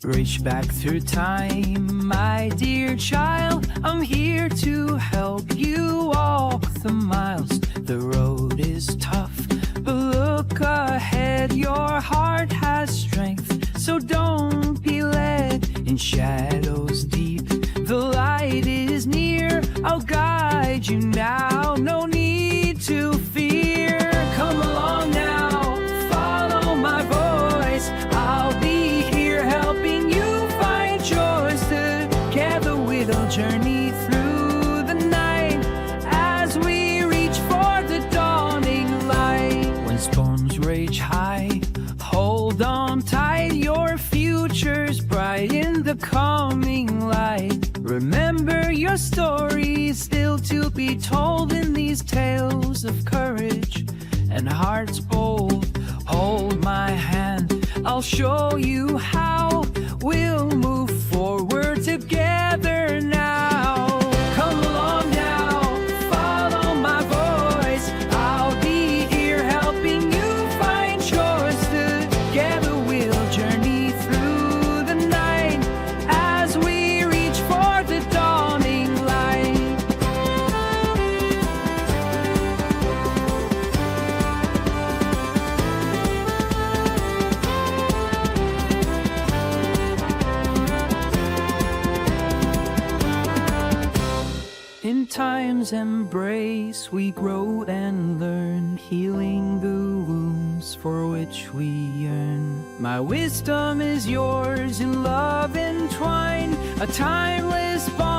Reach back through time, my dear child. I'm here to help you walk the miles. The road is tough, but look ahead. Your heart has strength, so don't be led in shadows deep. The light is near, I'll guide you now. No need to fear. Come along now, follow my voice. I'll be here helping you find choice. Together we'll journey through the night as we reach for the dawning light. When storms rage high, hold on tight. Your future's bright in the coming light. Remember, your story is still to be told in these tales of courage and hearts bold. Hold my hand, I'll show you how. We'll move forward together now. Come along now, follow my voice. I'll be here helping you find choice. Together we'll journey through the night as we reach for the dawning light. In time's embrace we grow and learn, healing the wounds for which we yearn. My wisdom is yours, in love entwined, a timeless bond.